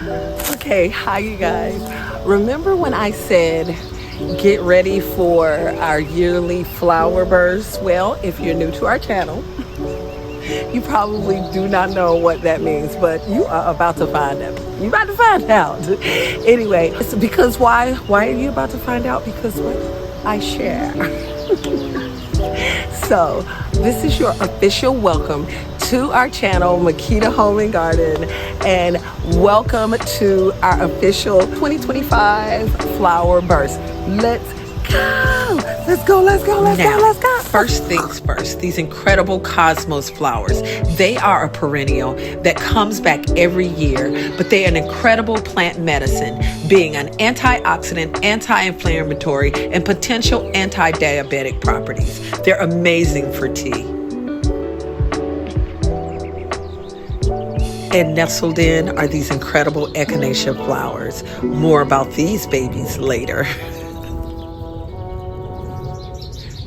Okay, hi you guys. Remember when I said get ready for our yearly flower burst? Well, if you're new to our channel, you probably do not know what that means, but you are about to find out. You're about to find out. Anyway, it's because why? Why are you about to find out? Because what? I share. So, this is your official welcome to our channel, Makeda Home and Garden, and welcome to our official 2025 flower burst. Let's go! Let's go, let's go, let's go, let's go. First things first, these incredible cosmos flowers. They are a perennial that comes back every year, but they are an incredible plant medicine, being an antioxidant, anti-inflammatory, and potential anti-diabetic properties. They're amazing for tea. And nestled in are these incredible echinacea flowers. More about these babies later.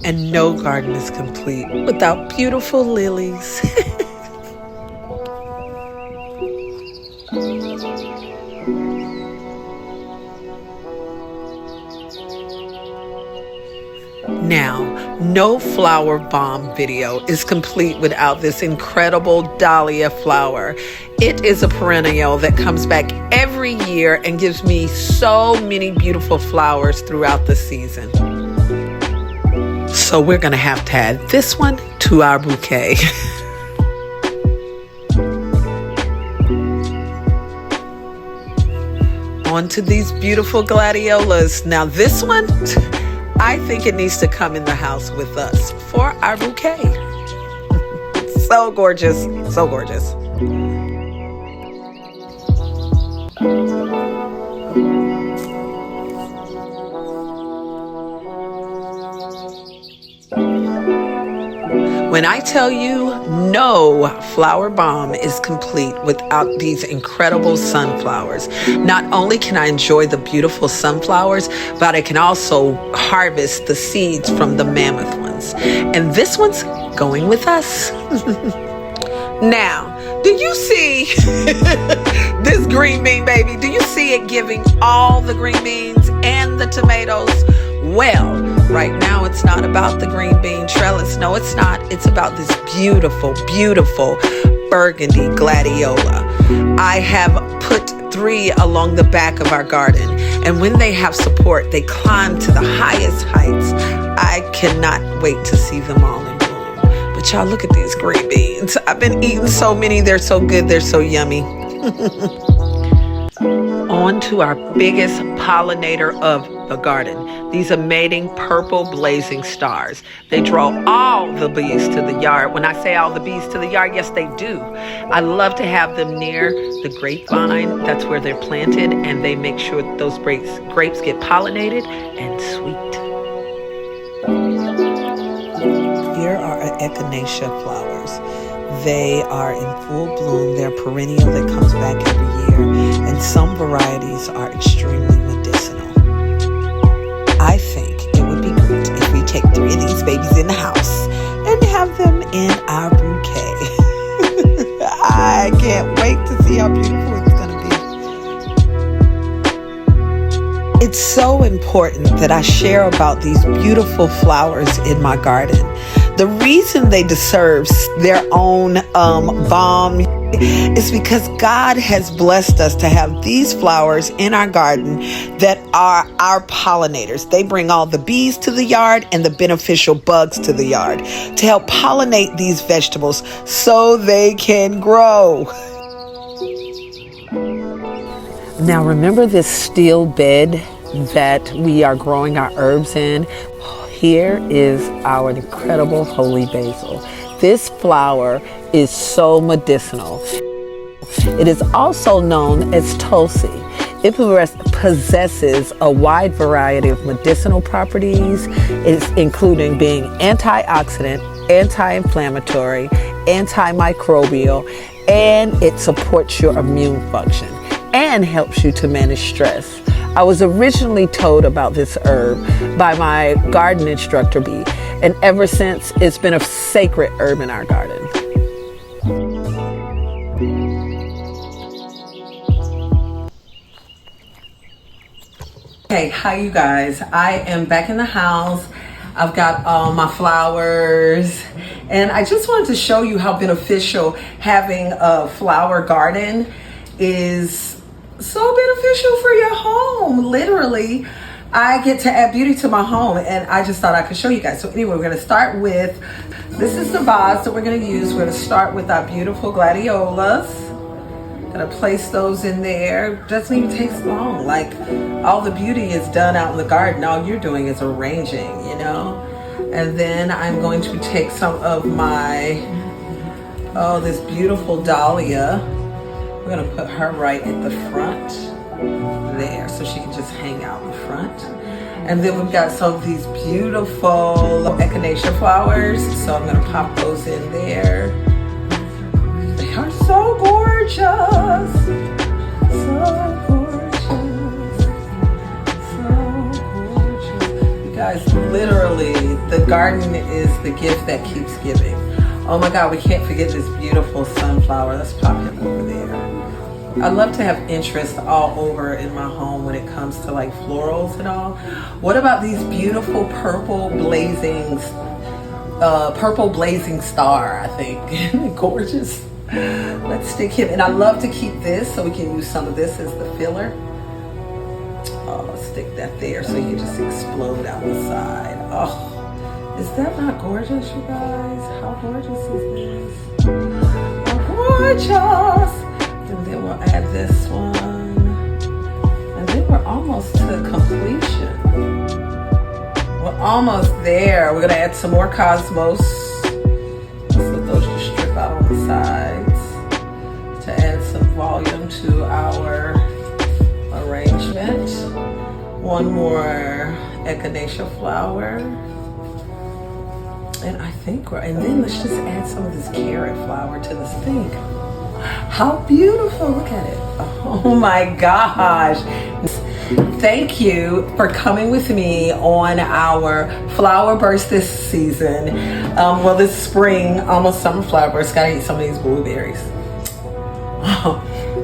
And no garden is complete without beautiful lilies. Now, no flower bomb video is complete without this incredible dahlia flower. It is a perennial that comes back every year and gives me so many beautiful flowers throughout the season. So we're going to have to add this one to our bouquet. On to these beautiful gladiolas. Now this one, I think it needs to come in the house with us for our bouquet. So gorgeous, so gorgeous. When I tell you no flower bomb is complete without these incredible sunflowers. Not only can I enjoy the beautiful sunflowers, but I can also harvest the seeds from the mammoth ones. And this one's going with us. Now, do you see this green bean, baby? Do you see it giving all the green beans and the tomatoes? Well, right now it's not about the green bean trellis. No, it's not. It's about this beautiful, beautiful burgundy gladiola. I have put 3 along the back of our garden, and when they have support, they climb to the highest heights. I cannot wait to see them all in bloom. But y'all, look at these green beans. I've been eating so many. They're so good. They're so yummy. On to our biggest pollinator of the garden. These amazing purple blazing stars. They draw all the bees to the yard. When I say all the bees to the yard, yes, they do. I love to have them near the grapevine. That's where they're planted, and they make sure that those grapes get pollinated and sweet. Here are our echinacea flowers. They are in full bloom. They're perennial that comes back every year, and some varieties are extremely medicinal. I think it would be great if we take 3 of these babies in the house and have them in our bouquet. I can't wait to see how beautiful it's going to be. It's so important that I share about these beautiful flowers in my garden. The reason they deserve their own bomb is because God has blessed us to have these flowers in our garden that are our pollinators. They bring all the bees to the yard and the beneficial bugs to the yard to help pollinate these vegetables so they can grow. Now remember this steel bed that we are growing our herbs in? Here is our incredible holy basil. This flower is so medicinal. It is also known as Tulsi. It possesses a wide variety of medicinal properties, including being antioxidant, anti-inflammatory, antimicrobial, and it supports your immune function and helps you to manage stress. I was originally told about this herb by my garden instructor bee, and ever since it's been a sacred herb in our garden. Okay, hi you guys. I am back in the house. I've got all my flowers, and I just wanted to show you how beneficial having a flower garden is. So beneficial for your home. Literally, I get to add beauty to my home, and I just thought I could show you guys. So anyway, we're gonna start with, this is the vase that we're gonna use. We're gonna start with our beautiful gladiolas. Gonna place those in there. Doesn't even take long. Like, all the beauty is done out in the garden. All you're doing is arranging, you know? And then I'm going to take some of my, this beautiful dahlia. We're gonna put her right at the front there, so she can just hang out in the front. And then we've got some of these beautiful echinacea flowers. So I'm gonna pop those in there. They are so gorgeous. So gorgeous. So gorgeous. You guys, literally, the garden is the gift that keeps giving. Oh my God, we can't forget this beautiful sunflower. Let's pop him over there. I love to have interest all over in my home when it comes to like florals and all. What about these beautiful purple blazing star, I think. Gorgeous. Let's stick him, and I love to keep this so we can use some of this as the filler. Let's stick that there so he can just explode out the side. Oh. Is that not gorgeous, you guys? How gorgeous is this? How gorgeous! And then we'll add this one. And then we're almost to completion. We're almost there. We're gonna add some more cosmos. Let's let those just strip out on the sides to add some volume to our arrangement. One more echinacea flower. And I think and then let's just add some of this carrot flower to this thing. How beautiful, look at it. Oh my gosh. Thank you for coming with me on our flower burst this season. This spring, almost summer flower burst. Gotta eat some of these blueberries.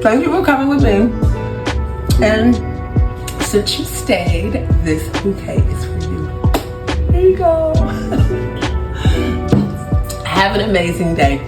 Thank you for coming with me. And since you stayed, this bouquet is for you. There you go. Have an amazing day.